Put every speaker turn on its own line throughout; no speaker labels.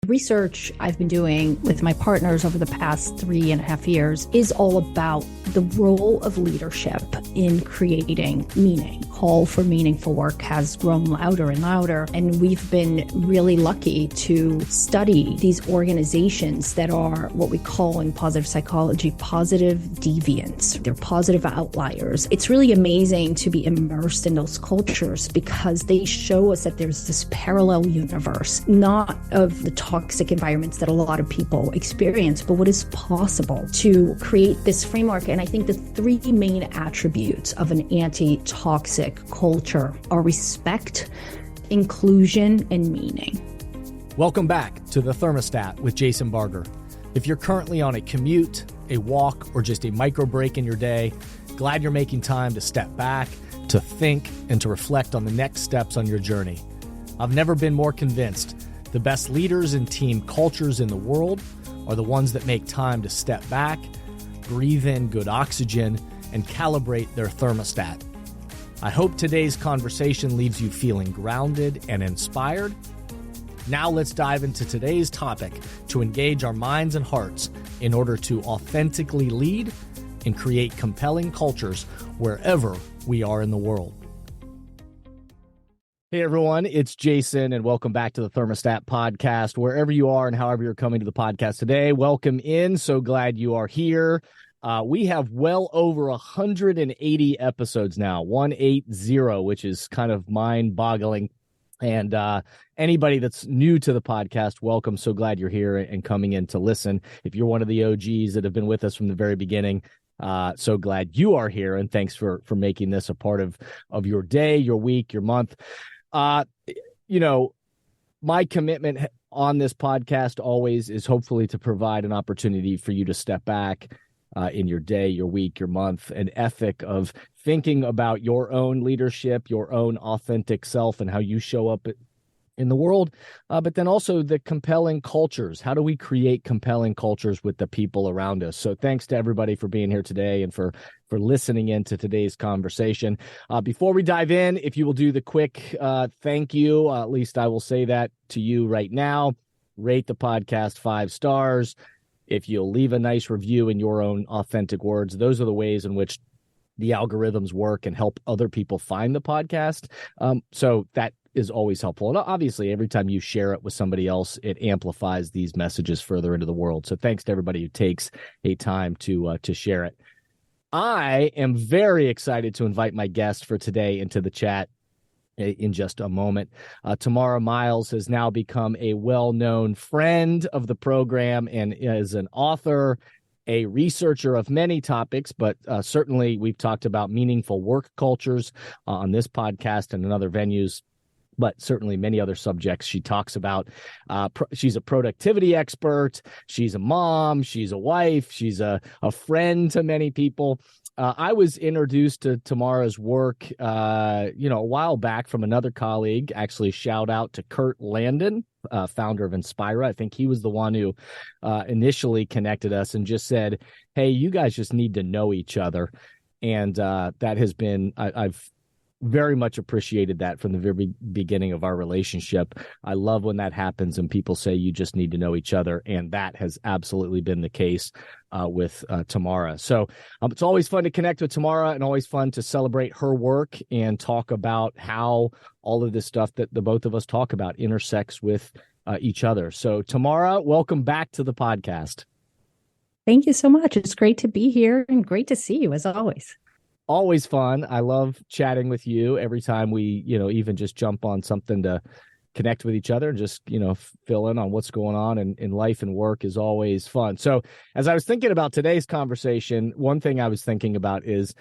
research I've been doing with my partners over the past 3.5 years is all about the role of leadership in creating meaning. Call for meaningful work has grown louder and louder, and we've been really lucky to study these organizations that are what we call in positive psychology, positive deviants. They're positive outliers. It's really amazing to be immersed in those cultures because they show us that there's this parallel universe, not of the toxic environments that a lot of people experience, but what is possible to create this framework. And I think the three main attributes of an anti-toxic culture are respect, inclusion, and meaning.
Welcome back to The Thermostat with Jason Barger. If you're currently on a commute, a walk, or just a micro break in your day, glad you're making time to step back, to think, and to reflect on the next steps on your journey. I've never been more convinced the best leaders and team cultures in the world are the ones that make time to step back, breathe in good oxygen, and calibrate their thermostat. I hope today's conversation leaves you feeling grounded and inspired. Now let's dive into today's topic to engage our minds and hearts in order to authentically lead and create compelling cultures wherever we are in the world. Hey everyone, it's Jason and welcome back to the Thermostat Podcast. Wherever you are and however you're coming to the podcast today, welcome in. So glad you are here. We have well over 180 episodes now, 180, which is kind of mind-boggling. And anybody that's new to the podcast, welcome. So glad you're here and coming in to listen. If you're one of the OGs that have been with us from the very beginning, so glad you are here. And thanks for making this a part of your day, your week, your month. My commitment on this podcast always is hopefully to provide an opportunity for you to step back in your day, your week, your month, an ethic of thinking about your own leadership, your own authentic self, and how you show up in the world, but then also the compelling cultures. How do we create compelling cultures with the people around us? So thanks to everybody for being here today and for listening in to today's conversation. Before we dive in, if you will do the quick thank you, at least I will say that to you right now, rate the podcast 5 stars. If you'll leave a nice review in your own authentic words, those are the ways in which the algorithms work and help other people find the podcast. So that is always helpful. And obviously, every time you share it with somebody else, it amplifies these messages further into the world. So thanks to everybody who takes a time to share it. I am very excited to invite my guest for today into the chat in just a moment. Tamara Myles has now become a well-known friend of the program and is an author, a researcher of many topics, but certainly we've talked about meaningful work cultures on this podcast and in other venues, but certainly many other subjects she talks about. She's a productivity expert. She's a mom. She's a wife. She's a friend to many people. I was introduced to Tamara's work, a while back from another colleague. Actually, shout out to Kurt Landon, founder of Inspira. I think he was the one who initially connected us and just said, "Hey, you guys just need to know each other." And that has been, I've very much appreciated that from the very beginning of our relationship. I love when that happens and people say you just need to know each other. And that has absolutely been the case with Tamara. So it's always fun to connect with Tamara and always fun to celebrate her work and talk about how all of this stuff that the both of us talk about intersects with each other. So Tamara, welcome back to the podcast.
Thank you so much. It's great to be here and great to see you as always.
Always fun. I love chatting with you every time we, even just jump on something to connect with each other and just, fill in on what's going on in life and work is always fun. So as I was thinking about today's conversation, one thing I was thinking about is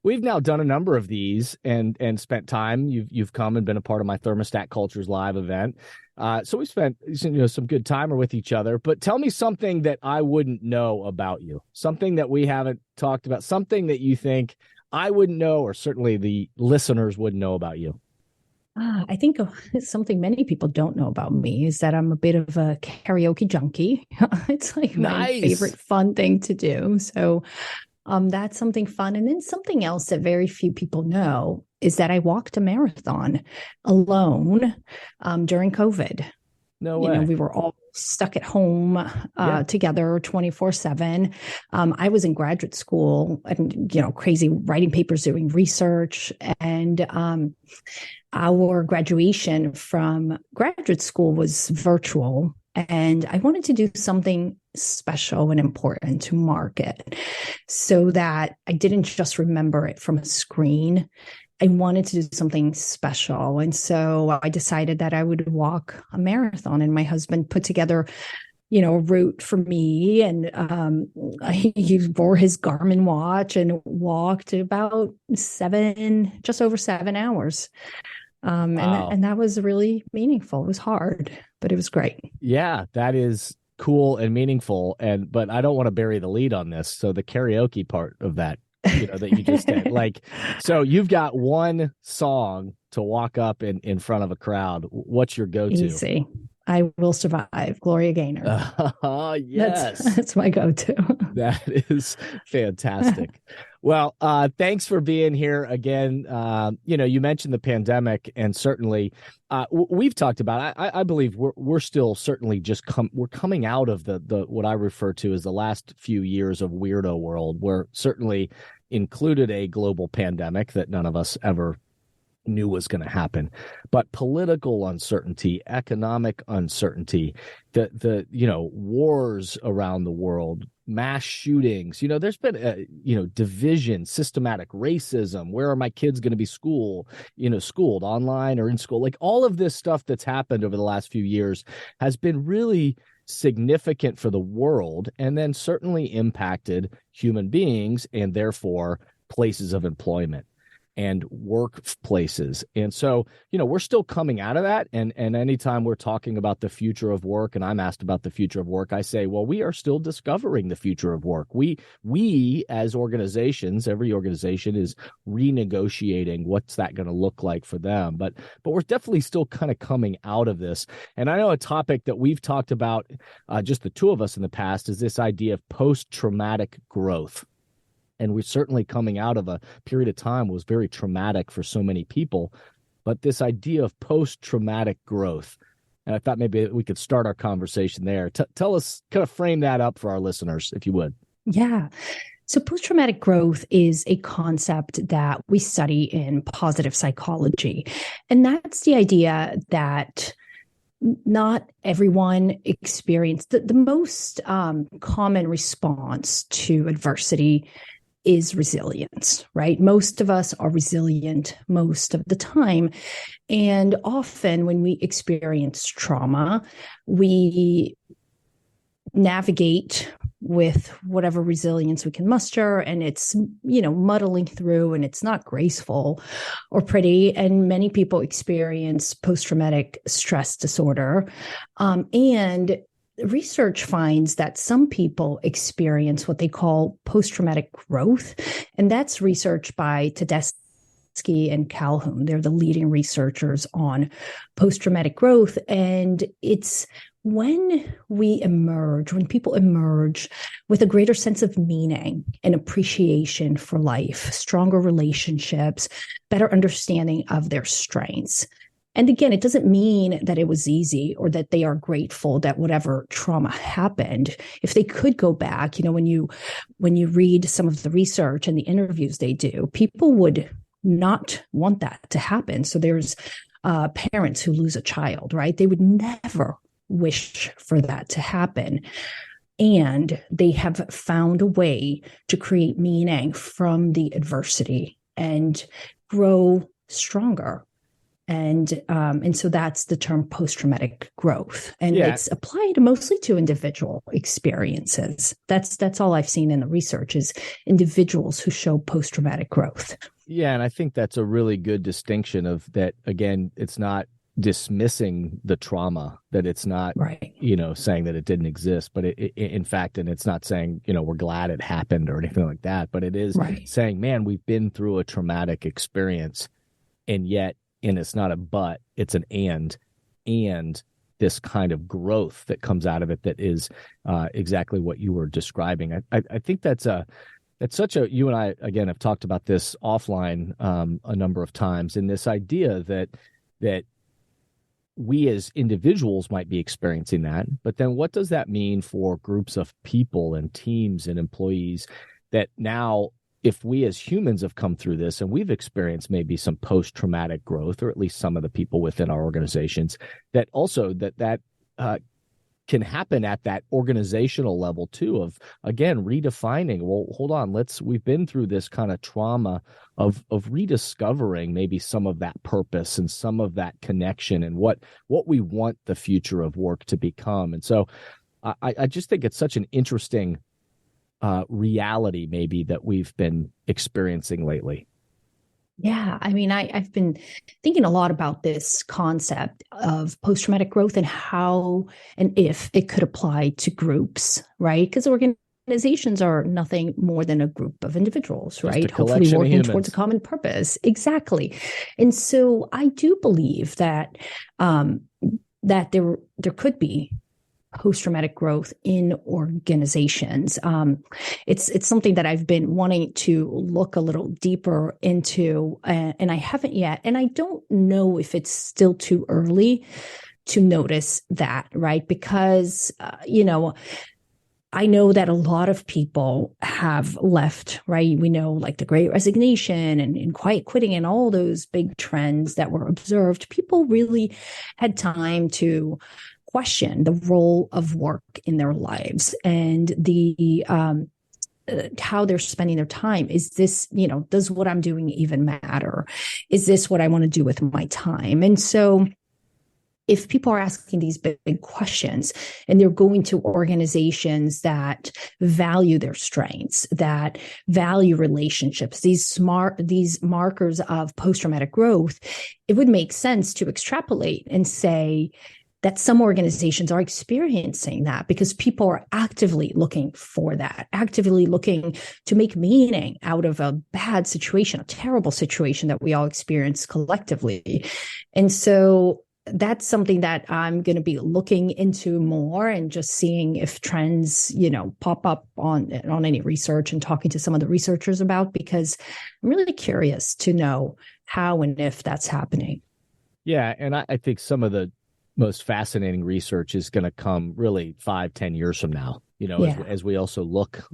we've now done a number of these and spent time. You've come and been a part of my Thermostat Cultures Live event. So we spent some good time with each other. But tell me something that I wouldn't know about you, something that we haven't talked about, something that you think I wouldn't know, or certainly the listeners wouldn't know about you.
I think something many people don't know about me is that I'm a bit of a karaoke junkie. It's like my favorite fun thing to do. So that's something fun. And then something else that very few people know is that I walked a marathon alone during COVID.
No way.
We were all stuck at home together 24/7. I was in graduate school and, crazy writing papers, doing research. And our graduation from graduate school was virtual. And I wanted to do something special and important to mark it so that I didn't just remember it from a screen. I wanted to do something special. And so I decided that I would walk a marathon, and my husband put together, a route for me. And he wore his Garmin watch and walked about just over 7 hours.
Wow.
And that was really meaningful. It was hard, but it was great.
Yeah, that is cool and meaningful. But I don't want to bury the lead on this. So the karaoke part of that, that you just did, so you've got one song to walk up in front of a crowd. What's your go-to?
Easy. I Will Survive, Gloria Gaynor.
Oh, yes.
That's my go-to.
That is fantastic. Well, thanks for being here again. You mentioned the pandemic, and certainly we've talked about, I believe we're still certainly we're coming out of the what I refer to as the last few years of weirdo world, where certainly included a global pandemic that none of us ever knew was going to happen, but political uncertainty, economic uncertainty, the wars around the world, mass shootings, there's been division, systematic racism. Where are my kids going to be schooled online or in school? Like, all of this stuff that's happened over the last few years has been really significant for the world, and then certainly impacted human beings and therefore places of employment and workplaces. And so, we're still coming out of that. And anytime we're talking about the future of work, and I'm asked about the future of work, I say, well, we are still discovering the future of work. We as organizations, every organization is renegotiating what's that going to look like for them. But we're definitely still kind of coming out of this. And I know a topic that we've talked about, just the two of us in the past, is this idea of post-traumatic growth. And we're certainly coming out of a period of time that was very traumatic for so many people. But this idea of post-traumatic growth, and I thought maybe we could start our conversation there. Tell us, kind of frame that up for our listeners, if you would.
Yeah. So post-traumatic growth is a concept that we study in positive psychology. And that's the idea that not everyone experienced the most common response to adversity is resilience, right? Most of us are resilient most of the time. And often when we experience trauma, we navigate with whatever resilience we can muster, and it's, muddling through, and it's not graceful or pretty. And many people experience post-traumatic stress disorder. And research finds that some people experience what they call post-traumatic growth. And that's research by Tedeschi and Calhoun. They're the leading researchers on post-traumatic growth. And it's when people emerge with a greater sense of meaning and appreciation for life, stronger relationships, better understanding of their strengths. And again, it doesn't mean that it was easy or that they are grateful that whatever trauma happened. If they could go back, when you read some of the research and the interviews they do, people would not want that to happen. So there's parents who lose a child, right? They would never wish for that to happen. And they have found a way to create meaning from the adversity and grow stronger. And so that's the term post-traumatic growth. And it's applied mostly to individual experiences. That's all I've seen in the research is individuals who show post-traumatic growth.
Yeah, and I think that's a really good distinction of that. Again, it's not dismissing the trauma, that it's not,
right,
saying that it didn't exist, but in fact, and it's not saying, we're glad it happened or anything like that, but it is saying, man, we've been through a traumatic experience, and it's not a but, it's an and this kind of growth that comes out of it that is exactly what you were describing. I think that's such a, you and I, again, have talked about this offline a number of times, in this idea that we as individuals might be experiencing that, but then what does that mean for groups of people and teams and employees that now, if we as humans have come through this and we've experienced maybe some post-traumatic growth, or at least some of the people within our organizations, that also that can happen at that organizational level too, of again redefining, well, hold on, we've been through this kind of trauma of rediscovering maybe some of that purpose and some of that connection and what we want the future of work to become. And so I just think it's such an interesting reality maybe that we've been experiencing lately.
Yeah, I mean, I've been thinking a lot about this concept of post-traumatic growth and how and if it could apply to groups, right? Because organizations are nothing more than a group of individuals,
Just
right?
a
Hopefully
collection of
working
humans.
towards a common purpose. Exactly. And so I do believe that that there could be post-traumatic growth in organizations. It's something that I've been wanting to look a little deeper into, and I haven't yet. And I don't know if it's still too early to notice that, right? Because, I know that a lot of people have left, right? We know like the Great Resignation and quiet quitting and all those big trends that were observed. People really had time to question the role of work in their lives and the how they're spending their time. Is this, does what I'm doing even matter? Is this what I want to do with my time? And so if people are asking these big questions and they're going to organizations that value their strengths, that value relationships, these markers of post-traumatic growth, it would make sense to extrapolate and say that some organizations are experiencing that because people are actively looking for that, actively looking to make meaning out of a bad situation, a terrible situation that we all experience collectively. And so that's something that I'm going to be looking into more and just seeing if trends, pop up on any research and talking to some of the researchers about, because I'm really curious to know how and if that's happening.
Yeah. And I think some of the most fascinating research is going to come really 5-10 years from now, as we also look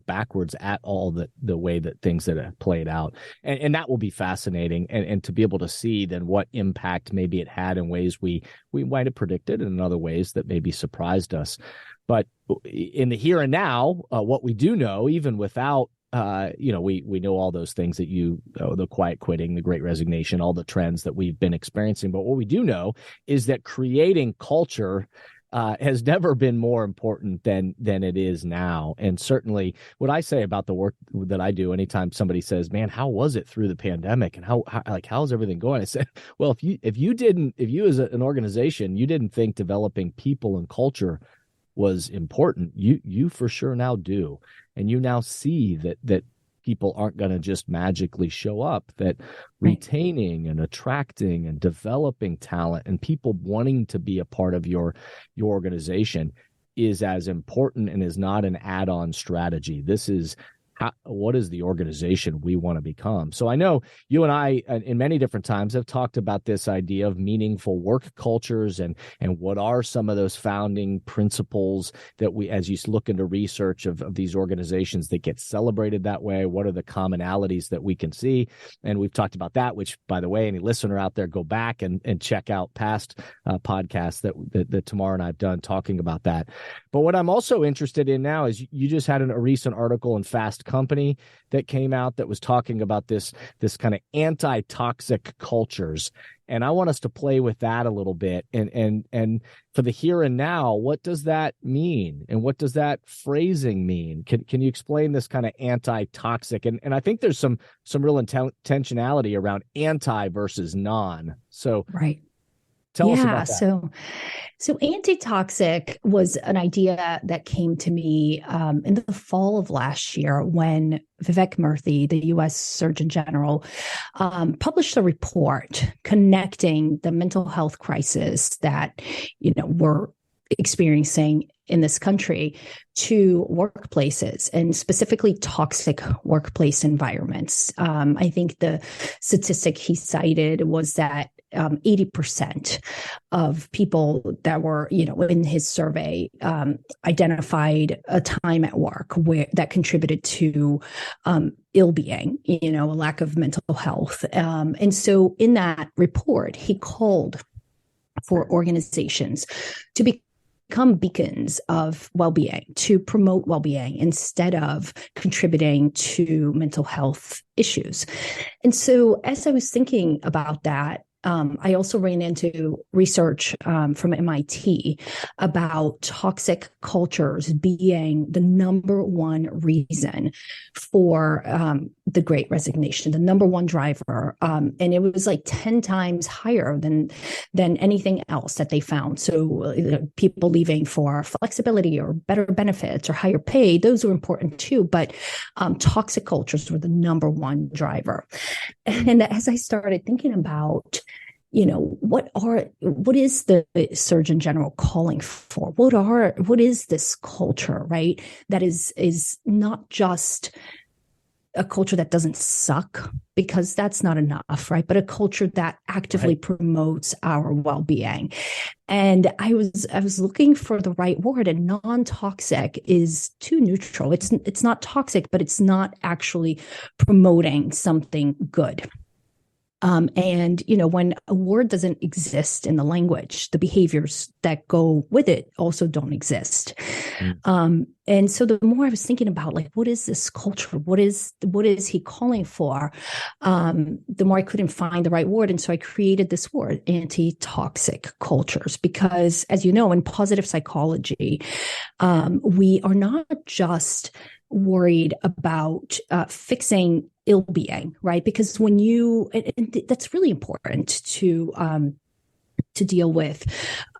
backwards at all the way that things that have played out. And that will be fascinating. And to be able to see then what impact maybe it had in ways we might have predicted and in other ways that maybe surprised us. But in the here and now, what we do know, even without we know all those things that the quiet quitting, the Great Resignation, all the trends that we've been experiencing. But what we do know is that creating culture has never been more important than it is now. And certainly what I say about the work that I do, anytime somebody says, man, how was it through the pandemic and how's everything going? I said, well, if you as an organization, you didn't think developing people and culture was important, you for sure now do. And you now see that people aren't going to just magically show up, that retaining and attracting and developing talent and people wanting to be a part of your organization is as important and is not an add-on strategy. This is what is the organization we want to become? So I know you and I, in many different times, have talked about this idea of meaningful work cultures and what are some of those founding principles that we, as you look into research of these organizations that get celebrated that way, what are the commonalities that we can see? And we've talked about that, which, by the way, any listener out there, go back and check out past podcasts that Tamara and I have done talking about that. But what I'm also interested in now is you just had a recent article in Fast Company that came out that was talking about this kind of anti-toxic cultures. And I want us to play with that a little bit. And for the here and now, what does that mean? And what does that phrasing mean? Can you explain this kind of anti-toxic? And I think there's some real intentionality around anti versus non. So
right.
Tell us about that.
So antitoxic was an idea that came to me in the fall of last year when Vivek Murthy, the U.S. Surgeon General, published a report connecting the mental health crisis that, we're experiencing in this country to workplaces and specifically toxic workplace environments. I think the statistic he cited was that 80% of people that were, in his survey identified a time at work where that contributed to ill-being, a lack of mental health. And so in that report, he called for organizations to become beacons of well-being, to promote well-being instead of contributing to mental health issues. And so as I was thinking about that, I also ran into research from MIT about toxic cultures being the number one reason for the Great Resignation, the number one driver. And it was like 10 times higher than anything else that they found. So people leaving for flexibility or better benefits or higher pay, those were important too. But toxic cultures were the number one driver. And as I started thinking about, what is the Surgeon General calling for? What is this culture, right? That is not just a culture that doesn't suck, because that's not enough, right? But a culture that actively promotes our well-being. And I was looking for the right word, and non-toxic is too neutral. It's not toxic, but it's not actually promoting something good. And, when a word doesn't exist in the language, the behaviors that go with it also don't exist. And so the more I was thinking about, what is this culture? What is he calling for? The more I couldn't find the right word. And so I created this word, antitoxic cultures, because as you know, in positive psychology, we are not just worried about fixing ill-being, right? Because when that's really important to deal with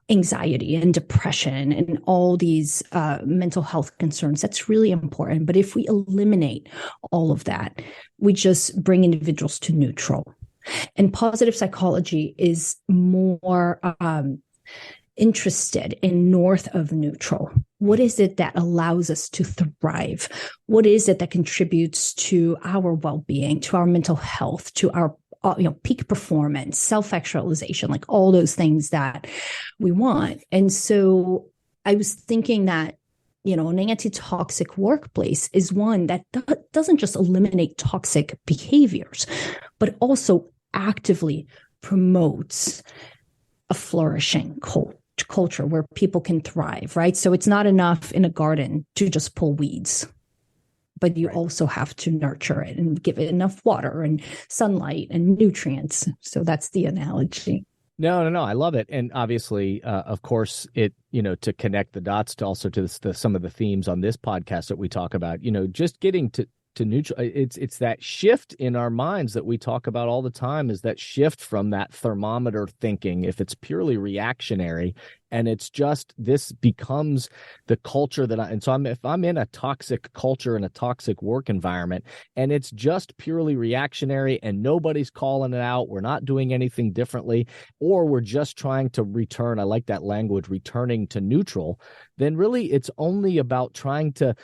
anxiety and depression and all these mental health concerns. That's really important. But if we eliminate all of that, we just bring individuals to neutral. And positive psychology is more interested in north of neutral. What is it that allows us to thrive? What is it that contributes to our well-being, to our mental health, to our peak performance, self-actualization, like all those things that we want? And so I was thinking that, an anti-toxic workplace is one that doesn't just eliminate toxic behaviors, but also actively promotes a flourishing culture where people can thrive, right? So it's not enough in a garden to just pull weeds, but you also have to nurture it and give it enough water and sunlight and nutrients. So that's the analogy.
No, I love it. And obviously, of course, it, to connect the dots to also to some of the themes on this podcast that we talk about, just getting to neutral. It's that shift in our minds that we talk about all the time, is that shift from that thermometer thinking, if it's purely reactionary, and it's just, this becomes the culture that if I'm in a toxic culture and a toxic work environment, and it's just purely reactionary and nobody's calling it out, we're not doing anything differently, or we're just trying to return, I like that language, returning to neutral, then really it's only about trying to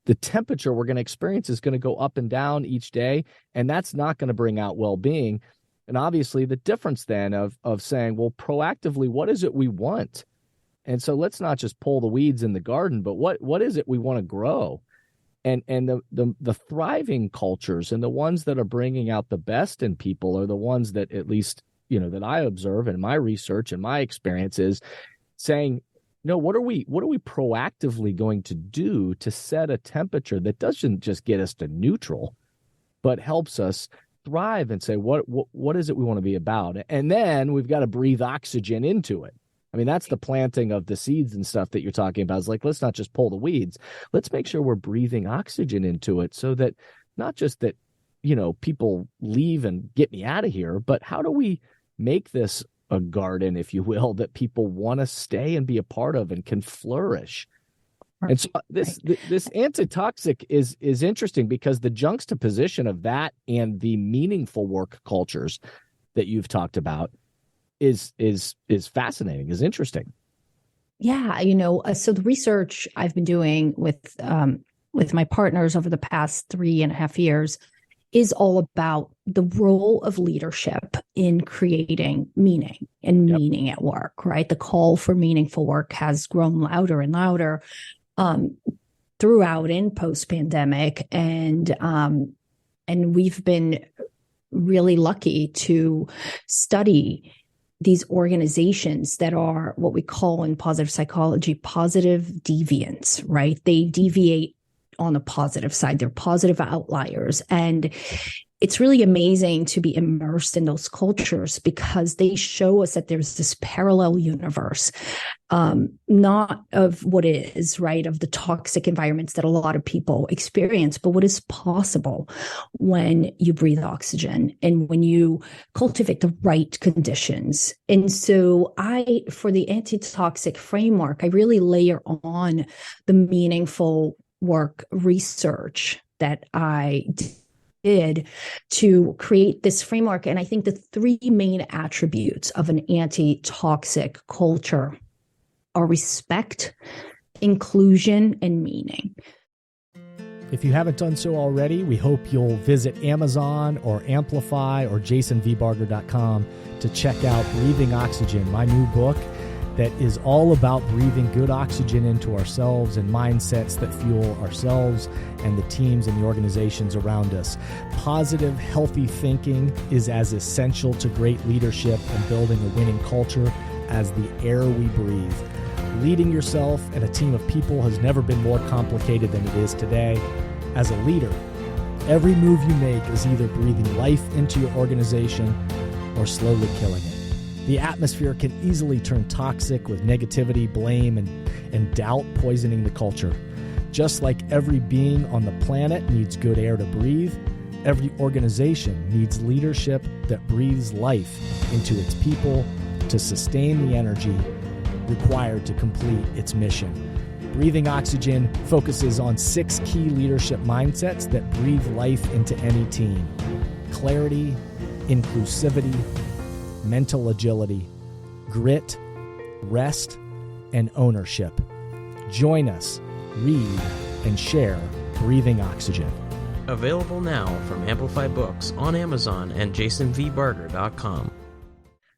the temperature we're going to experience is going to go up and down each day, and that's not going to bring out well-being. And obviously the difference then of saying, well, proactively, what is it we want? And so let's not just pull the weeds in the garden, but what is it we want to grow? And the thriving cultures and the ones that are bringing out the best in people are the ones that, at least, that I observe in my research and my experience, is saying, no, what are we proactively going to do to set a temperature that doesn't just get us to neutral, but helps us thrive and say, what is it we want to be about? And then we've got to breathe oxygen into it. I mean, that's the planting of the seeds and stuff that you're talking about. It's like, let's not just pull the weeds. Let's make sure we're breathing oxygen into it, so that not just that, people leave and get me out of here, but how do we make this a garden, if you will, that people want to stay and be a part of and can flourish? And so this antitoxic is interesting, because the juxtaposition of that and the meaningful work cultures that you've talked about is fascinating, is interesting.
Yeah, so the research I've been doing with my partners over the past 3.5 years is all about the role of leadership in creating meaning and meaning at work, right? The call for meaningful work has grown louder and louder throughout and post-pandemic. And we've been really lucky to study these organizations that are what we call in positive psychology, positive deviants, right? They deviate on the positive side. They're positive outliers. And it's really amazing to be immersed in those cultures because they show us that there's this parallel universe, not of what is, right, of the toxic environments that a lot of people experience, but what is possible when you breathe oxygen and when you cultivate the right conditions. And so for the antitoxic framework, I really layer on the meaningful work research that I did to create this framework. And I think the three main attributes of an anti-toxic culture are respect, inclusion, and meaning.
If you haven't done so already, we hope you'll visit Amazon or Amplify or jasonvbarger.com to check out Breathing Oxygen, my new book that is all about breathing good oxygen into ourselves and mindsets that fuel ourselves and the teams and the organizations around us. Positive, healthy thinking is as essential to great leadership and building a winning culture as the air we breathe. Leading yourself and a team of people has never been more complicated than it is today. As a leader, every move you make is either breathing life into your organization or slowly killing it. The atmosphere can easily turn toxic with negativity, blame, and doubt poisoning the culture. Just like every being on the planet needs good air to breathe, every organization needs leadership that breathes life into its people to sustain the energy required to complete its mission. Breathing Oxygen focuses on 6 key leadership mindsets that breathe life into any team: clarity, inclusivity, mental agility, grit, rest, and ownership. Join us, read, and share Breathing Oxygen.
Available now from Amplify Books on Amazon and jasonvbarger.com.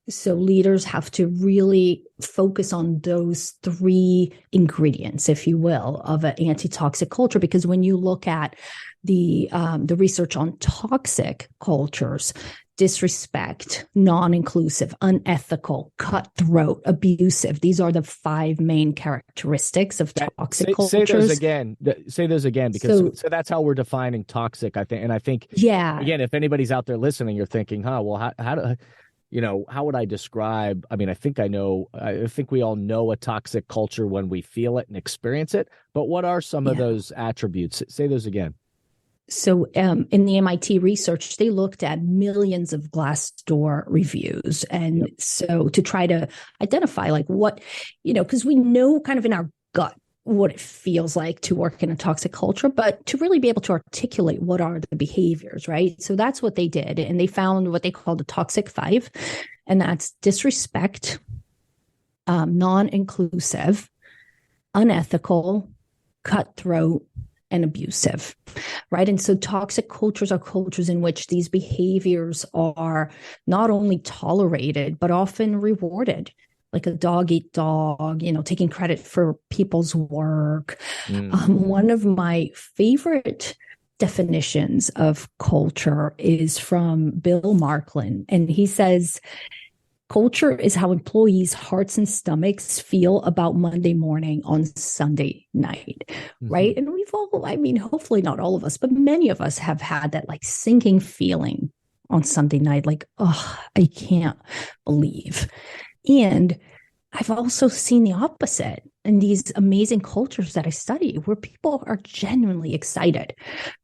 So leaders have to really focus on those 3 ingredients, if you will, of an anti-toxic culture. Because when you look at the research on toxic cultures, disrespect, non-inclusive, unethical, cutthroat, abusive. These are the 5 main characteristics of toxic cultures.
Say those again. Say those again, because so that's how we're defining toxic, I think. And I think, again, if anybody's out there listening, you're thinking, well, how would I describe? I mean, I think we all know a toxic culture when we feel it and experience it. But what are some of those attributes? Say those again.
So in the MIT research, they looked at millions of Glassdoor reviews. And so to try to identify what, because we know kind of in our gut what it feels like to work in a toxic culture, but to really be able to articulate what are the behaviors, right? So that's what they did. And they found what they called the toxic 5, and that's disrespect, non-inclusive, unethical, cutthroat, and abusive, right? And so toxic cultures are cultures in which these behaviors are not only tolerated, but often rewarded, like a dog eat dog, taking credit for people's work. One of my favorite definitions of culture is from Bill Marklin, and he says, culture is how employees' hearts and stomachs feel about Monday morning on Sunday night, right? And we've all, hopefully not all of us, but many of us have had that sinking feeling on Sunday night, I can't believe. And I've also seen the opposite in these amazing cultures that I study, where people are genuinely excited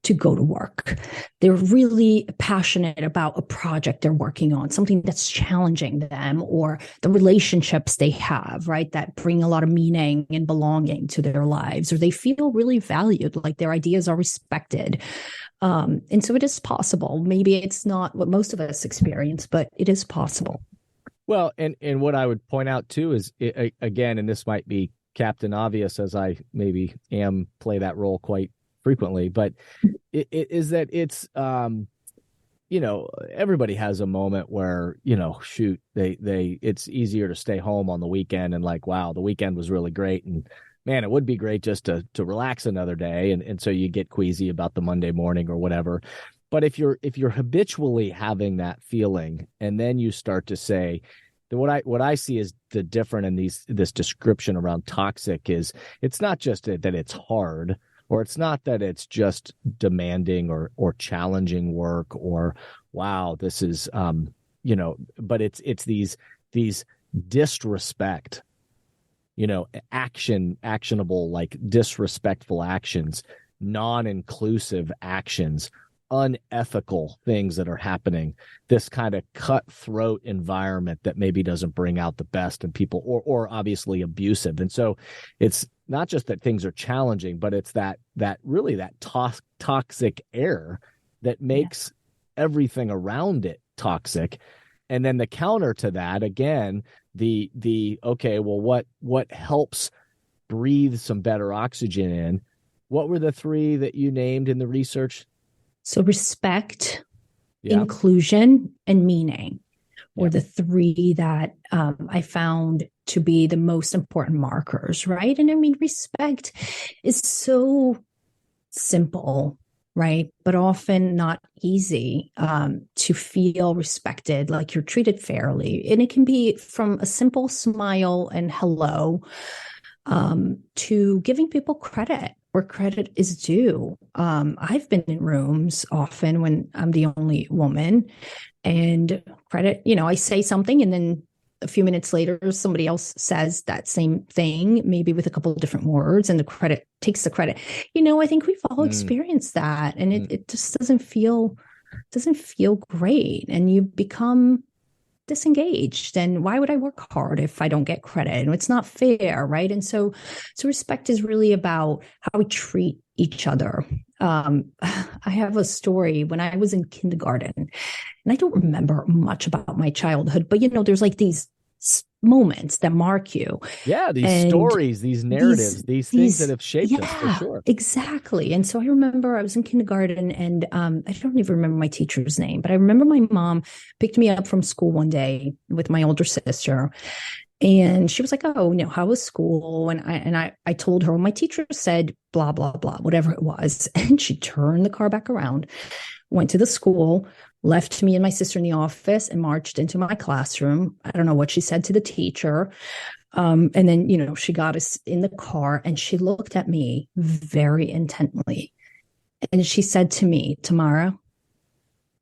to go to work. They're really passionate about a project they're working on, something that's challenging them, or the relationships they have, right, that bring a lot of meaning and belonging to their lives, or they feel really valued, like their ideas are respected. And so it is possible. Maybe it's not what most of us experience, but it is possible.
Well, and what I would point out too is, again, and this might be Captain Obvious, as I maybe play that role quite frequently, but it is that it's everybody has a moment where, shoot, it's easier to stay home on the weekend and like, wow, the weekend was really great. And man, it would be great just to relax another day. And so you get queasy about the Monday morning or whatever. But if you're habitually having that feeling, and then you start to say, what I see is the different in this description around toxic is it's not just that it's hard, or it's not that it's just demanding or challenging work, or wow, this is but it's these disrespect, actionable, like disrespectful actions, non-inclusive actions, unethical things that are happening, this kind of cutthroat environment that maybe doesn't bring out the best in people, or obviously abusive. And so it's not just that things are challenging, but it's that really that toxic air that makes everything around it toxic. And then the counter to that, again, the okay, well, what helps breathe some better oxygen in? What were the three that you named in the research?
So respect, inclusion, and meaning were the three that I found to be the most important markers, right? And I mean, respect is so simple, right? But often not easy to feel respected, like you're treated fairly. And it can be from a simple smile and hello to giving people credit where credit is due. I've been in rooms often when I'm the only woman, and credit, I say something and then a few minutes later, somebody else says that same thing, maybe with a couple of different words, and the credit takes the credit. I think we've all experienced that, and it just doesn't feel great, and you become disengaged. And why would I work hard if I don't get credit? And it's not fair, right? And so respect is really about how we treat each other. I have a story when I was in kindergarten, and I don't remember much about my childhood, but there's like these moments that mark you.
Yeah, these stories, these narratives, these things that have shaped us, for sure.
Exactly. And so I remember I was in kindergarten, and I don't even remember my teacher's name, but I remember my mom picked me up from school one day with my older sister. And she was like, oh, how was school? And I told her, my teacher said, blah, blah, blah, whatever it was. And she turned the car back around, went to the school, left me and my sister in the office, and marched into my classroom. I don't know what she said to the teacher. And then, she got us in the car, and she looked at me very intently. And she said to me, Tamara,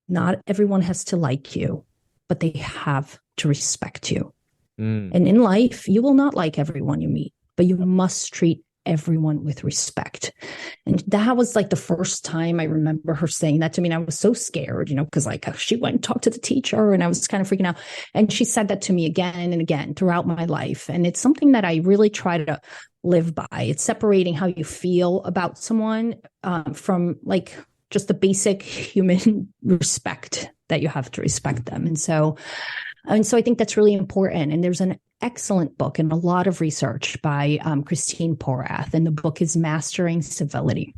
not everyone has to like you, but they have to respect you. And in life, you will not like everyone you meet, but you must treat everyone with respect. And that was like the first time I remember her saying that to me. And I was so scared, because she went and talked to the teacher, and I was kind of freaking out. And she said that to me again and again throughout my life. And it's something that I really try to live by. It's separating how you feel about someone from like just the basic human respect that you have to respect them. And so I think that's really important. And there's an excellent book and a lot of research by Christine Porath, and the book is Mastering Civility.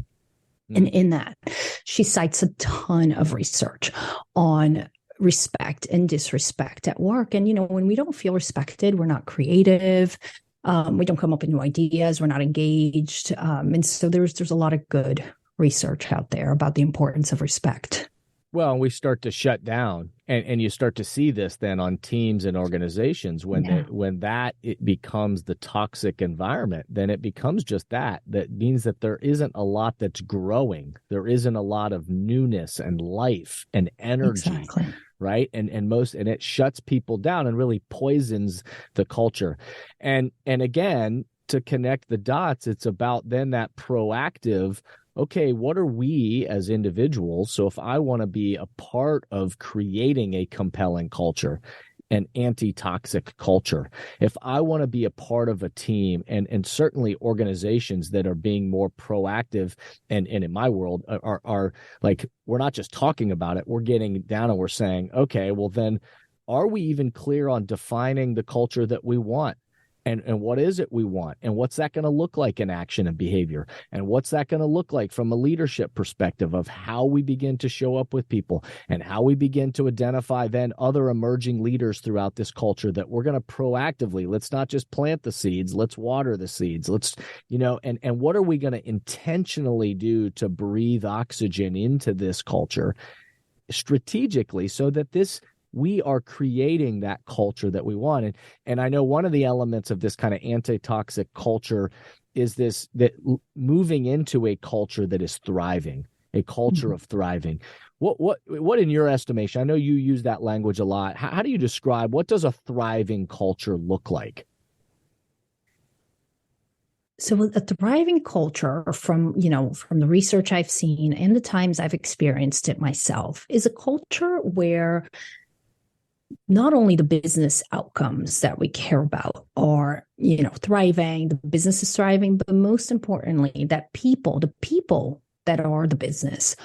And in that, she cites a ton of research on respect and disrespect at work. And, when we don't feel respected, we're not creative. We don't come up with new ideas. We're not engaged. And so there's a lot of good research out there about the importance of respect.
Well, we start to shut down, and you start to see this then on teams and organizations when it becomes the toxic environment. Then it becomes just that means that there isn't a lot that's growing. There isn't a lot of newness and life and energy.
Exactly.
Right. And it shuts people down and really poisons the culture. And again, to connect the dots, it's about then that proactive, okay, what are we as individuals? So if I want to be a part of creating a compelling culture, an anti-toxic culture, if I want to be a part of a team, and certainly organizations that are being more proactive, and in my world are like, we're not just talking about it, we're getting down and we're saying, okay, well then, are we even clear on defining the culture that we want? And what is it we want? And what's that going to look like in action and behavior? And what's that going to look like from a leadership perspective of how we begin to show up with people and how we begin to identify then other emerging leaders throughout this culture that we're going to proactively, let's not just plant the seeds, let's water the seeds. Let's, and what are we going to intentionally do to breathe oxygen into this culture strategically so that we are creating that culture that we want. And I know one of the elements of this kind of antitoxic culture is that moving into a culture that is thriving, a culture of thriving. What in your estimation, I know you use that language a lot. How do you describe, what does a thriving culture look like?
So a thriving culture from the research I've seen and the times I've experienced it myself is a culture where not only the business outcomes that we care about are, thriving, the business is thriving, but most importantly, that the people that are the business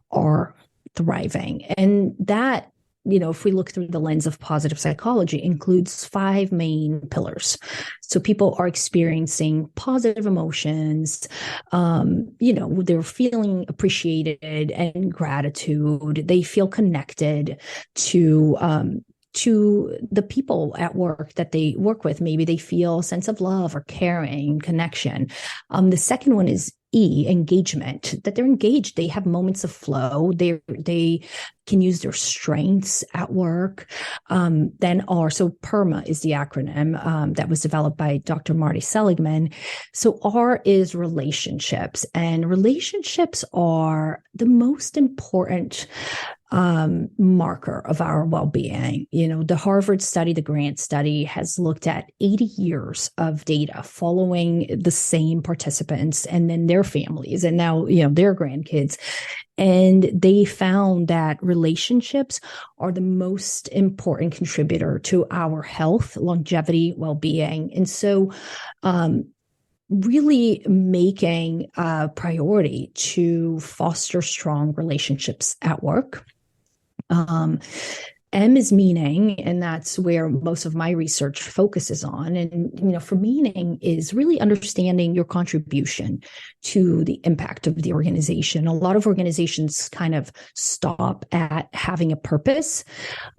are thriving. And that, if we look through the lens of positive psychology, includes 5 main pillars. So people are experiencing positive emotions, they're feeling appreciated and gratitude. They feel connected to the people at work that they work with. Maybe they feel a sense of love or caring, connection. The second one is engagement, that they're engaged. They have moments of flow. They can use their strengths at work. So PERMA is the acronym that was developed by Dr. Marty Seligman. So R is relationships, and relationships are the most important marker of our well-being. The Harvard study, the Grant study, has looked at 80 years of data following the same participants and then their families and now, their grandkids. And they found that relationships are the most important contributor to our health, longevity, well-being. And so, really making a priority to foster strong relationships at work. M is meaning, and that's where most of my research focuses on. And, for meaning is really understanding your contribution to the impact of the organization. A lot of organizations kind of stop at having a purpose,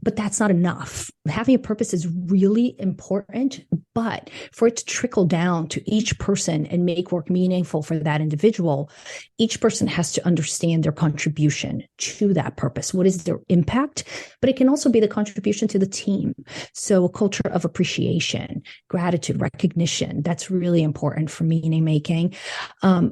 but that's not enough. Having a purpose is really important, but for it to trickle down to each person and make work meaningful for that individual, each person has to understand their contribution to that purpose. What is their impact? But it can also be the contribution to the team. So a culture of appreciation, gratitude, recognition, that's really important for meaning making.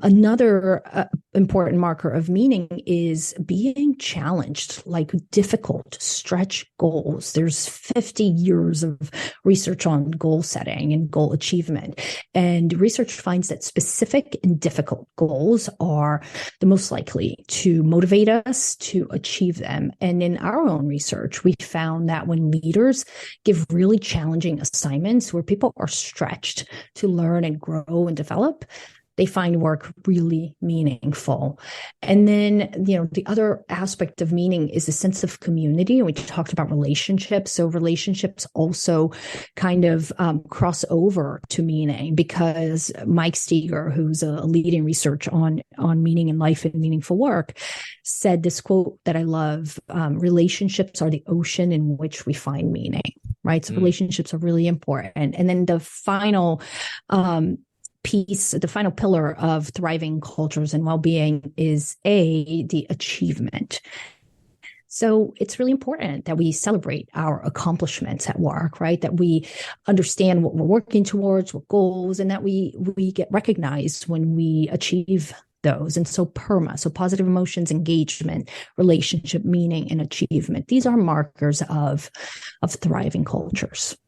Another important marker of meaning is being challenged, like difficult stretch goals. There's 50 years of research on goal setting and goal achievement. And research finds that specific and difficult goals are the most likely to motivate us to achieve them. And in our own research, we found that when leaders give really challenging assignments where people are stretched to learn and grow and develop, they find work really meaningful. And then, the other aspect of meaning is a sense of community. And we talked about relationships. So relationships also kind of cross over to meaning, because Mike Steger, who's a leading research on meaning in life and meaningful work, said this quote that I love: relationships are the ocean in which we find meaning, right? So relationships are really important. And then the final the final pillar of thriving cultures and well-being is the achievement. So it's really important that we celebrate our accomplishments at work, right? That we understand what we're working towards, what goals, and that we get recognized when we achieve those. And so PERMA, so positive emotions, engagement, relationship, meaning, and achievement. These are markers of thriving cultures.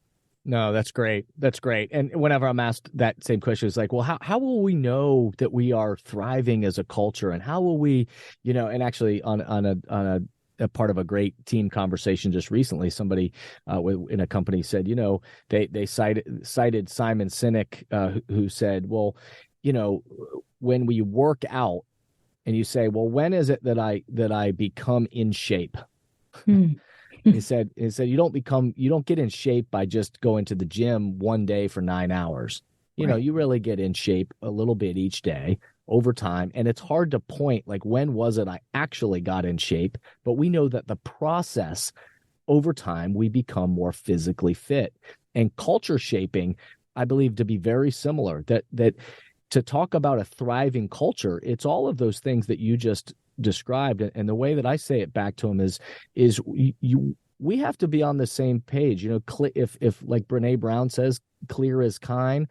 No, that's great. That's great. And whenever I'm asked that same question, it's like, well, how will we know that we are thriving as a culture? And how will we, and actually on a part of a great team conversation just recently, somebody in a company said, they cited Simon Sinek, who said, well, when we work out and you say, well, when is it that I become in shape? he said you don't get in shape by just going to the gym one day for 9 hours. You really get in shape a little bit each day over time. And it's hard to point, like, when was it I actually got in shape? But we know that the process over time, we become more physically fit. And culture shaping, I believe, to be very similar, that to talk about a thriving culture, it's all of those things that you just described. And the way that I say it back to him is we have to be on the same page. If like Brene Brown says, clear as kind.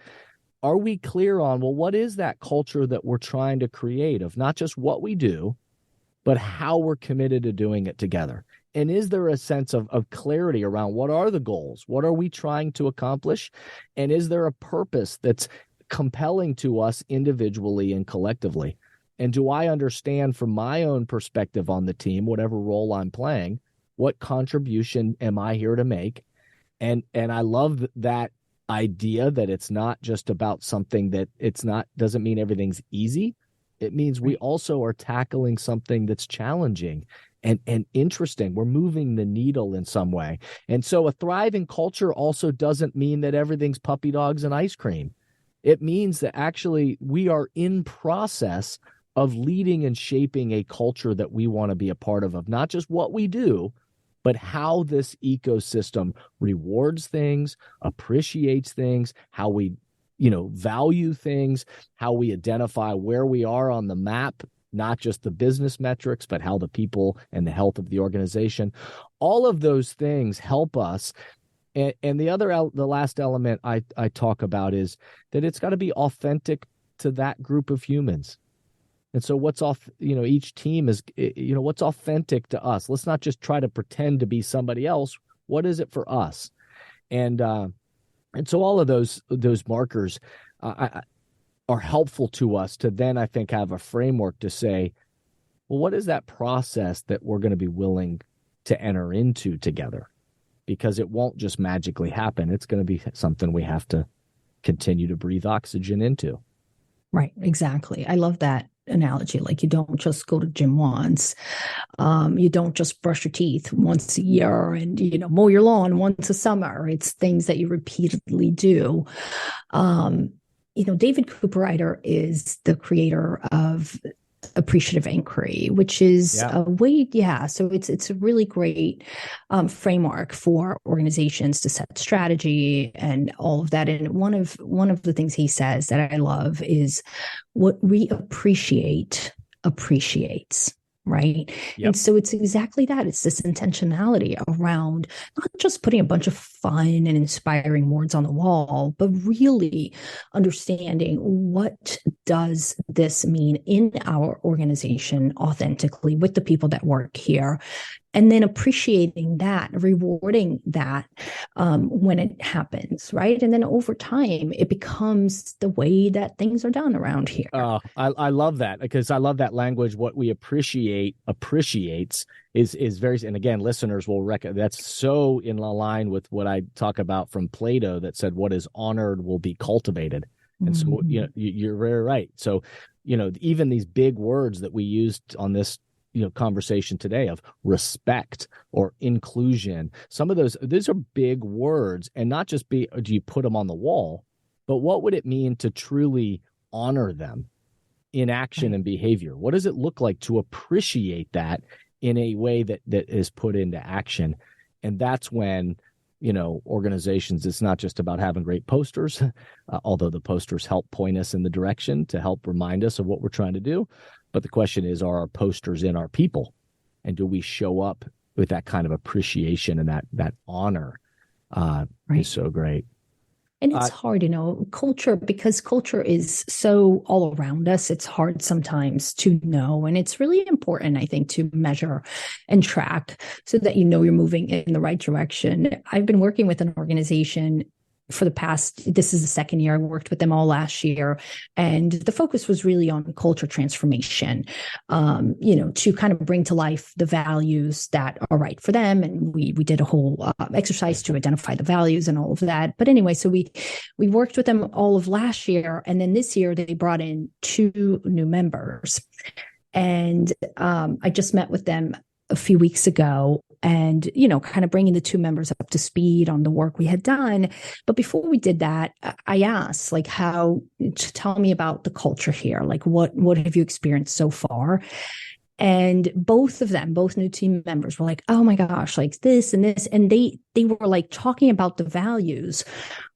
Are we clear on, well, what is that culture that we're trying to create, of not just what we do, but how we're committed to doing it together? And is there a sense of clarity around what are the goals? What are we trying to accomplish? And is there a purpose that's compelling to us individually and collectively? And do I understand from my own perspective on the team, whatever role I'm playing, what contribution am I here to make? And I love that idea that it's not just about something that doesn't mean everything's easy. It means we also are tackling something that's challenging and interesting. We're moving the needle in some way. And so a thriving culture also doesn't mean that everything's puppy dogs and ice cream. It means that actually we are in process of leading and shaping a culture that we want to be a part of not just what we do, but how this ecosystem rewards things, appreciates things, how we, value things, how we identify where we are on the map, not just the business metrics, but how the people and the health of the organization. All of those things help us. And the last element I talk about is that it's got to be authentic to that group of humans. And so each team is, what's authentic to us? Let's not just try to pretend to be somebody else. What is it for us? And so all of those markers are helpful to us to then, I think, have a framework to say, well, what is that process that we're going to be willing to enter into together? Because it won't just magically happen. It's going to be something we have to continue to breathe oxygen into.
Right, exactly. I love that analogy. Like, you don't just go to gym once. You don't just brush your teeth once a year and, mow your lawn once a summer. It's things that you repeatedly do. David Cooperrider is the creator of Appreciative Inquiry, which is a way, so it's a really great framework for organizations to set strategy and all of that. And one of the things he says that I love is, what we appreciate appreciates. Right. Yep. And so it's exactly that. It's this intentionality around not just putting a bunch of fun and inspiring words on the wall, but really understanding, what does this mean in our organization authentically with the people that work here? And then appreciating that, rewarding that when it happens, right? And then over time, it becomes the way that things are done around here.
I love that, because I love that language. What we appreciates is very, and again, listeners will that's so in line with what I talk about from Plato, that said, what is honored will be cultivated. And so, you're very right. So, even these big words that we used on this conversation today, of respect or inclusion, some of these are big words, and not just do you put them on the wall, but what would it mean to truly honor them in action and behavior? What does it look like to appreciate that in a way that is put into action? And that's when, organizations, it's not just about having great posters, although the posters help point us in the direction to help remind us of what we're trying to do. But the question is, are our posters in our people? And do we show up with that kind of appreciation and that honor? Is so great.
And it's hard, culture, because culture is so all around us. It's hard sometimes to know. And it's really important, I think, to measure and track so that you're moving in the right direction. I've been working with an organization for this is the second year. I worked with them all last year. And the focus was really on culture transformation, to kind of bring to life the values that are right for them. And we did a whole exercise to identify the values and all of that. But anyway, so we worked with them all of last year. And then this year they brought in 2 new members. And I just met with them a few weeks ago. and, kind of bringing the two members up to speed on the work we had done. But before we did that, I asked, tell me about the culture here. Like, what have you experienced so far? And both new team members were like, oh my gosh, like this and this. And they were like talking about the values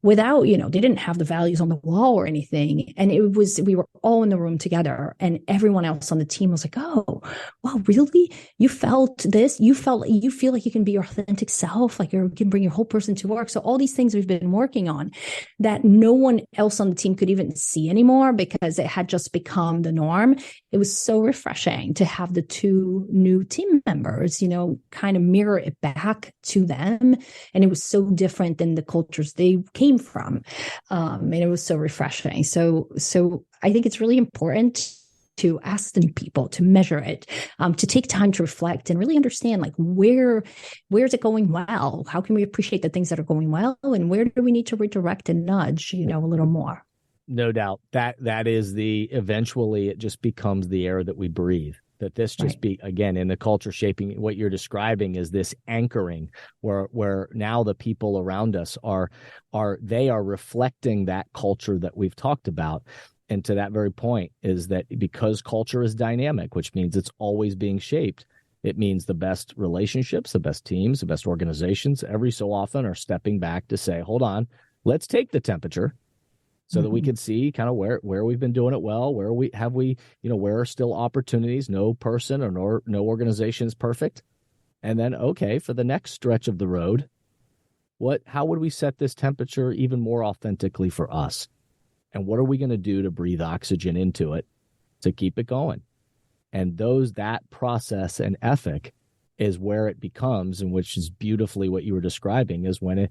without, they didn't have the values on the wall or anything. And we were all in the room together, and everyone else on the team was like, oh, wow, really? You felt this? You feel like you can be your authentic self, like you can bring your whole person to work. So all these things we've been working on that no one else on the team could even see anymore because it had just become the norm. It was so refreshing to have the two new team members, kind of mirror it back to them. And it was so different than the cultures they came from. And it was so refreshing. So I think it's really important to ask the people to measure it, to take time to reflect and really understand, like, where's it going well? How can we appreciate the things that are going well? And where do we need to redirect and nudge, a little more?
No doubt that is eventually it just becomes the air that we breathe. That this just be, again, in the culture shaping, what you're describing is this anchoring where now the people around us are reflecting that culture that we've talked about. And to that very point is that because culture is dynamic, which means it's always being shaped, it means the best relationships, the best teams, the best organizations every so often are stepping back to say, hold on, let's take the temperature. So that we could see kind of where we've been doing it well, where are still opportunities. No person or no organization is perfect. And then, okay, for the next stretch of the road, how would we set this temperature even more authentically for us? And what are we going to do to breathe oxygen into it to keep it going? And that process and ethic is where it becomes, and which is beautifully what you were describing, is when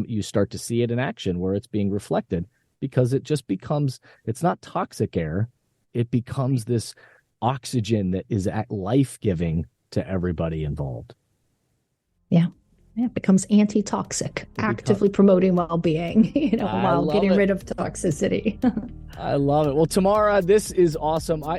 you start to see it in action, where it's being reflected. Because it just becomes, it's not toxic air. It becomes this oxygen that is life-giving to everybody involved.
Yeah. Yeah, it becomes antitoxic, actively promoting well-being, while getting rid of toxicity.
I love it. Well, Tamara, this is awesome. I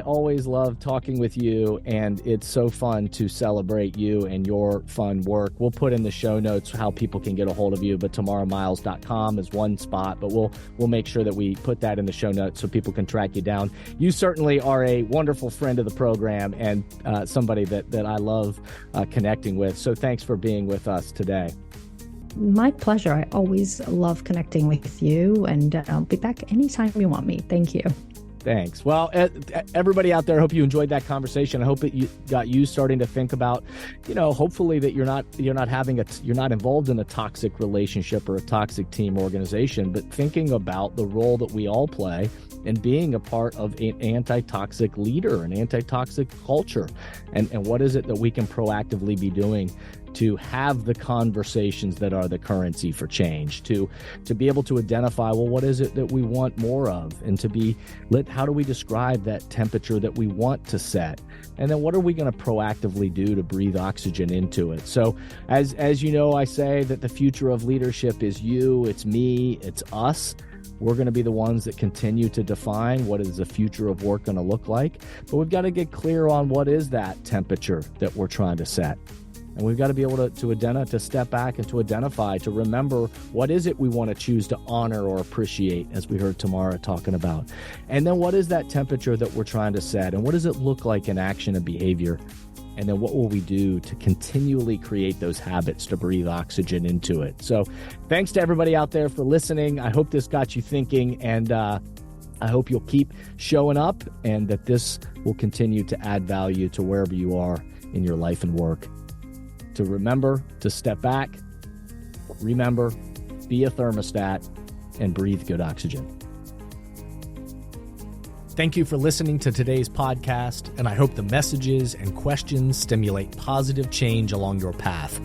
always love talking with you, and it's so fun to celebrate you and your fun work. We'll put in the show notes how people can get a hold of you, but tamaramyles.com is one spot, but we'll make sure that we put that in the show notes so people can track you down. You certainly are a wonderful friend of the program and somebody that I love connecting with. So thanks for being with us today.
My pleasure. I always love connecting with you, and I'll be back anytime you want me. Thank you.
Thanks. Well, everybody out there, I hope you enjoyed that conversation. I hope it got you starting to think about, hopefully that you're not involved in a toxic relationship or a toxic team organization, but thinking about the role that we all play and being a part of an anti-toxic leader, an anti-toxic culture, and what is it that we can proactively be doing to have the conversations that are the currency for change, to be able to identify, well, what is it that we want more of, and how do we describe that temperature that we want to set, and then what are we going to proactively do to breathe oxygen into it? So as you know, I say that the future of leadership is you, it's me, it's us. We're going to be the ones that continue to define what is the future of work going to look like, but we've got to get clear on what is that temperature that we're trying to set. And we've got to be able to step back and to identify, to remember what is it we want to choose to honor or appreciate, as we heard Tamara talking about. And then what is that temperature that we're trying to set? And what does it look like in action and behavior? And then what will we do to continually create those habits to breathe oxygen into it? So thanks to everybody out there for listening. I hope this got you thinking, and I hope you'll keep showing up, and that this will continue to add value to wherever you are in your life and work. To remember to step back, remember, be a thermostat, and breathe good oxygen. Thank you for listening to today's podcast, and I hope the messages and questions stimulate positive change along your path.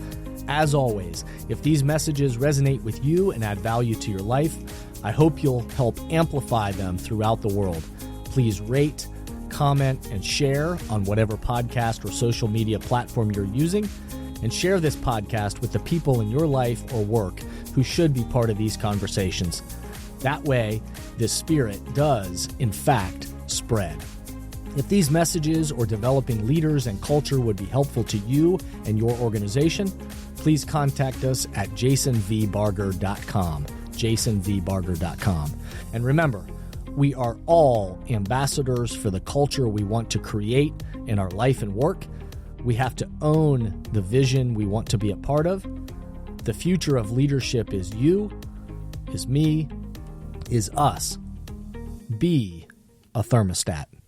As always, if these messages resonate with you and add value to your life, I hope you'll help amplify them throughout the world. Please rate, comment, and share on whatever podcast or social media platform you're using, and share this podcast with the people in your life or work who should be part of these conversations. That way, this spirit does, in fact, spread. If these messages or developing leaders and culture would be helpful to you and your organization, please contact us at jasonvbarger.com, jasonvbarger.com. And remember, we are all ambassadors for the culture we want to create in our life and work. We have to own the vision we want to be a part of. The future of leadership is you, is me, is us. Be a thermostat.